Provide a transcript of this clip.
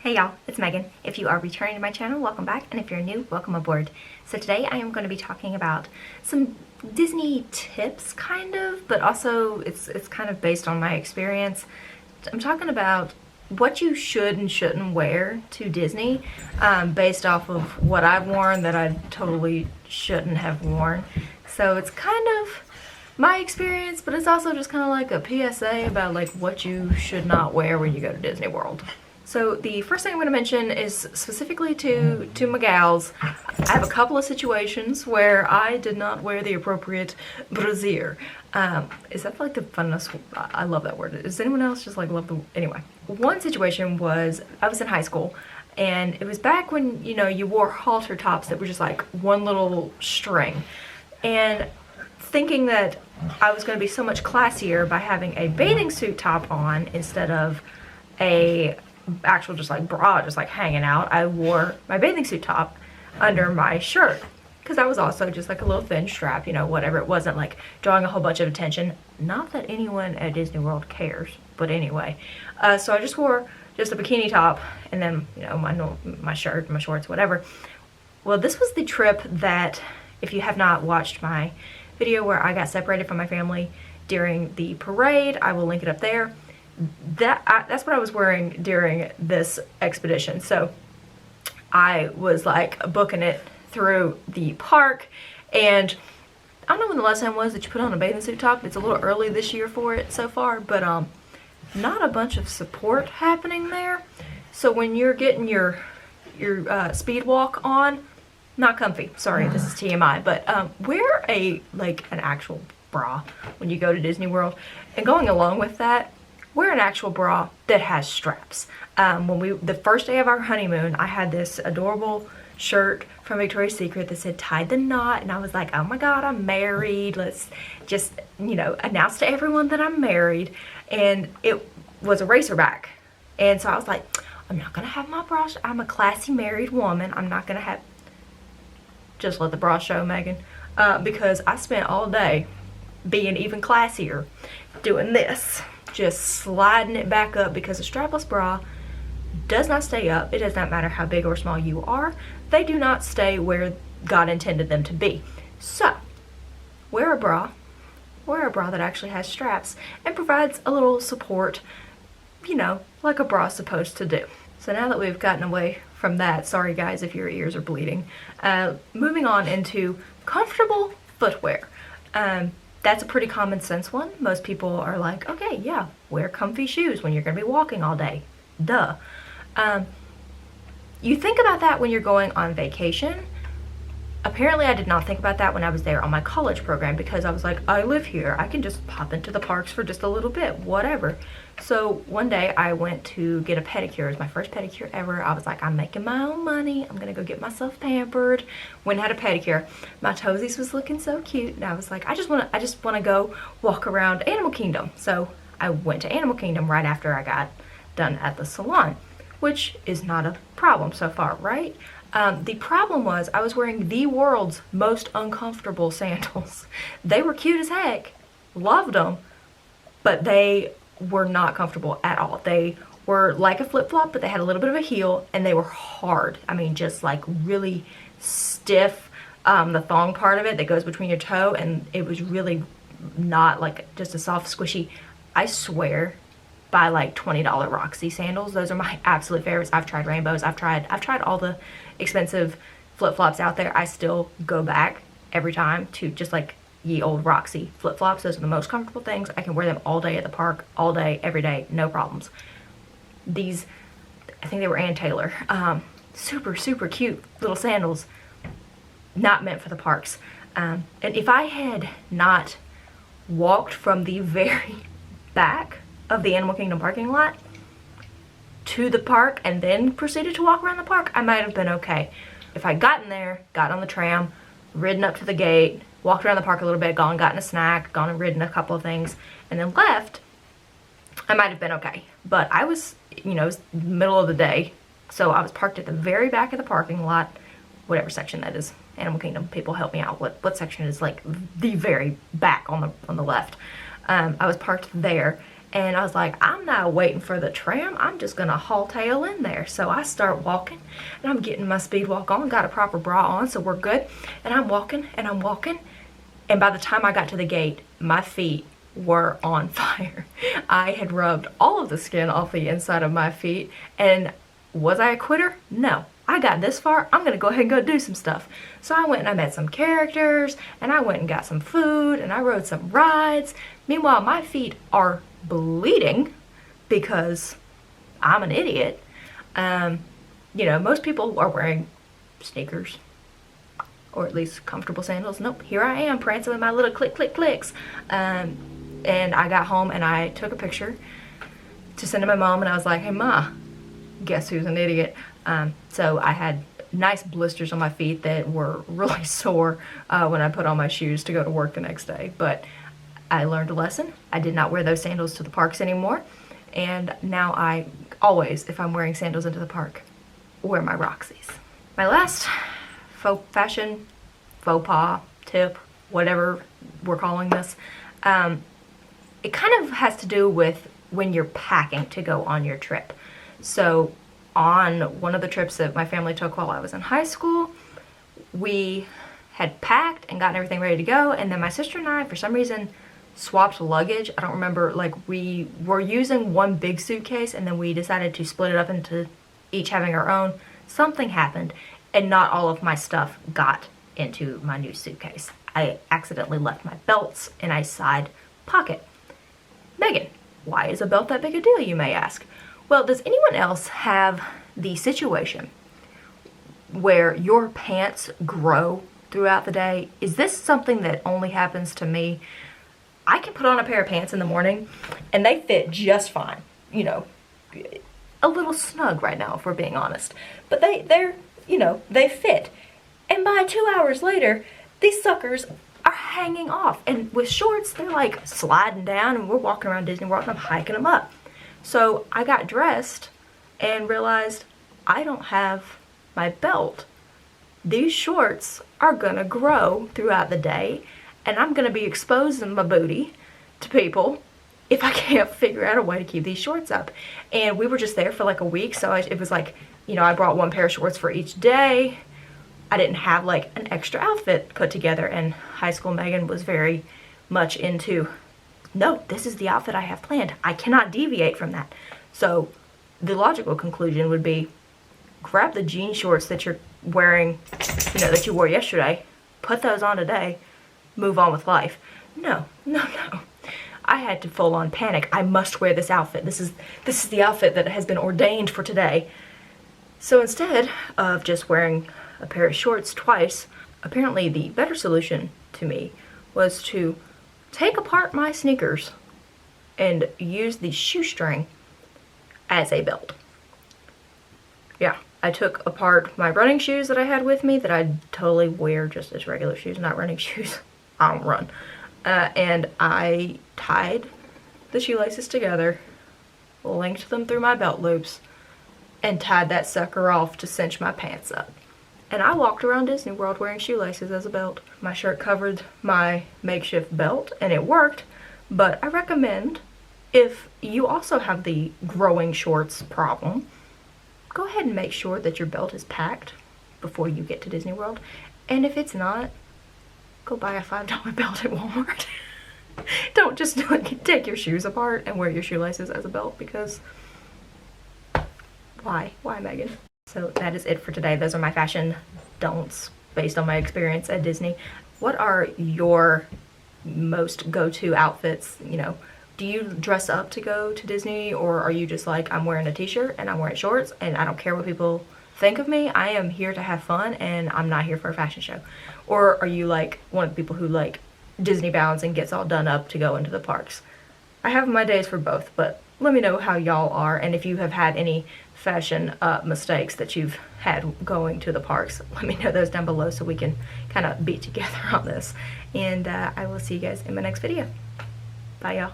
Hey y'all, it's Megan. If you are returning to my channel, welcome back, and if you're new, welcome aboard. So today I am going to be talking about some Disney tips, kind of, but also it's kind of based on my experience. I'm talking about what you should and shouldn't wear to Disney, based off of what I've worn that I totally shouldn't have worn. So it's kind of my experience, but it's also just kind of like a PSA about like what you should not wear when you go to Disney World. So the first thing I'm going to mention is specifically to my gals. I have a couple of situations where I did not wear the appropriate brassiere. Is that like the funnest? I love that word. Does anyone else just like love the? Anyway, one situation was I was in high school, and it was back when you wore halter tops that were just like one little string, and thinking that I was going to be so much classier by having a bathing suit top on instead of a actual just like bra just like hanging out, I wore my bathing suit top under my shirt because that was also just like a little thin strap, whatever. It wasn't like drawing a whole bunch of attention. Not that anyone at Disney World cares, but anyway. So I just wore just a bikini top and then my shirt, my shorts, whatever. Well, this was the trip that, if you have not watched my video where I got separated from my family during the parade, I will link it up there. That's what I was wearing during this expedition. So I was like booking it through the park, and I don't know when the last time was that you put on a bathing suit top. It's a little early this year for it so far, but not a bunch of support happening there. So when you're getting your speed walk on, not comfy. Sorry, this is TMI, but wear an actual bra when you go to Disney World. And going along with that, wear an actual bra that has straps. The first day of our honeymoon, I had this adorable shirt from Victoria's Secret that said "Tied the Knot," and I was like, oh my god, I'm married. Let's just, announce to everyone that I'm married. And it was a racerback. And so I was like, I'm not gonna have my bra. I'm a classy married woman. I'm not gonna have, just let the bra show, Megan. Because I spent all day being even classier doing this. Just sliding it back up, because a strapless bra does not stay up. It does not matter how big or small you are. They do not stay where God intended them to be. So wear a bra that actually has straps and provides a little support, like a bra is supposed to do. So now that we've gotten away from that, sorry guys if your ears are bleeding, moving on into comfortable footwear. That's a pretty common sense one. Most people are like, okay, yeah, wear comfy shoes when you're going to be walking all day. Duh. You think about that when you're going on vacation. Apparently, I did not think about that when I was there on my college program, because I was like, I live here. I can just pop into the parks for just a little bit, whatever. So one day I went to get a pedicure. It was my first pedicure ever. I was like, I'm making my own money. I'm going to go get myself pampered. Went and had a pedicure. My toesies was looking so cute. And I was like, I just want to go walk around Animal Kingdom. So I went to Animal Kingdom right after I got done at the salon, which is not a problem so far, right? The problem was I was wearing the world's most uncomfortable sandals. They were cute as heck, loved them, but they were not comfortable at all. They were like a flip-flop, but they had a little bit of a heel, and they were hard. I mean, just like really stiff. The thong part of it that goes between your toe, and it was really not like just a soft, squishy. I swear by like $20 Roxy sandals. Those are my absolute favorites. I've tried rainbows. I've tried all the expensive flip-flops out there. I still go back every time to just like ye old Roxy flip-flops. Those are the most comfortable things. I can wear them all day at the park, all day, every day, no problems. These, I think they were Ann Taylor. Super, super cute little sandals. Not meant for the parks. And if I had not walked from the very back of the Animal Kingdom parking lot to the park and then proceeded to walk around the park, I might have been okay. If I'd gotten there, got on the tram, ridden up to the gate, walked around the park a little bit, gone, gotten a snack, gone and ridden a couple of things, and then left, I might have been okay. But I was, it was the middle of the day, so I was parked at the very back of the parking lot, whatever section that is. Animal Kingdom, people help me out. What section is like the very back on the left? I was parked there, And I was like, I'm not waiting for the tram. I'm just gonna haul tail in there. So I start walking, and I'm getting my speed walk on, got a proper bra on, so we're good. And I'm walking, and I'm walking. And by the time I got to the gate, my feet were on fire. I had rubbed all of the skin off the inside of my feet. And was I a quitter? No. I got this far, I'm gonna go ahead and go do some stuff. So I went and I met some characters, and I went and got some food, and I rode some rides. Meanwhile, my feet are bleeding because I'm an idiot. You know, most people are wearing sneakers, or at least comfortable sandals. Nope, here I am prancing with my little click, click, clicks. And I got home and I took a picture to send to my mom, and I was like, hey Ma, guess who's an idiot? So I had nice blisters on my feet that were really sore when I put on my shoes to go to work the next day. But I learned a lesson. I did not wear those sandals to the parks anymore. And now I always, if I'm wearing sandals into the park, wear my Roxy's. My last faux fashion, faux pas, tip, whatever we're calling this, it kind of has to do with when you're packing to go on your trip. So on one of the trips that my family took while I was in high school, we had packed and gotten everything ready to go, and then my sister and I, for some reason, swapped luggage. I don't remember, like, we were using one big suitcase, and then we decided to split it up into each having our own. Something happened, and not all of my stuff got into my new suitcase. I accidentally left my belts in a side pocket. Meaghan, why is a belt that big a deal, you may ask? Well, does anyone else have the situation where your pants grow throughout the day? Is this something that only happens to me? I can put on a pair of pants in the morning and they fit just fine. You know, a little snug right now if we're being honest. But they're, you know, they fit. And by 2 hours later, these suckers are hanging off. And with shorts, they're like sliding down, and we're walking around Disney World and I'm hiking them up. So I got dressed and realized I don't have my belt. These shorts are gonna grow throughout the day, and I'm gonna be exposing my booty to people if I can't figure out a way to keep these shorts up. And we were just there for like a week, so it was like, you know, I brought one pair of shorts for each day. I didn't have like an extra outfit put together, and high school Meaghan was very much into, no, this is the outfit I have planned. I cannot deviate from that. So the logical conclusion would be, grab the jean shorts that you're wearing, you know, that you wore yesterday, put those on today, move on with life. No. I had to full on panic. I must wear this outfit. This is the outfit that has been ordained for today. So instead of just wearing a pair of shorts twice, apparently the better solution to me was to take apart my sneakers and use the shoestring as a belt. Yeah, I took apart my running shoes that I had with me that I'd totally wear just as regular shoes, not running shoes. I don't run. And I tied the shoelaces together, linked them through my belt loops, and tied that sucker off to cinch my pants up. And I walked around Disney World wearing shoelaces as a belt. My shirt covered my makeshift belt, and it worked. But I recommend, if you also have the growing shorts problem, go ahead and make sure that your belt is packed before you get to Disney World. And if it's not, go buy a $5 belt at Walmart. Don't just take your shoes apart and wear your shoelaces as a belt, because why Meaghan? So that is it for today. Those are my fashion don'ts based on my experience at Disney. What are your most go-to outfits? You know, do you dress up to go to Disney, or are you just like, I'm wearing a t-shirt and I'm wearing shorts and I don't care what people think of me? I am here to have fun and I'm not here for a fashion show. Or are you like one of the people who like Disney bounds and gets all done up to go into the parks? I have my days for both, but let me know how y'all are, and if you have had any fashion mistakes that you've had going to the parks, let me know those down below so we can kind of be together on this. And I will see you guys in my next video. Bye, y'all.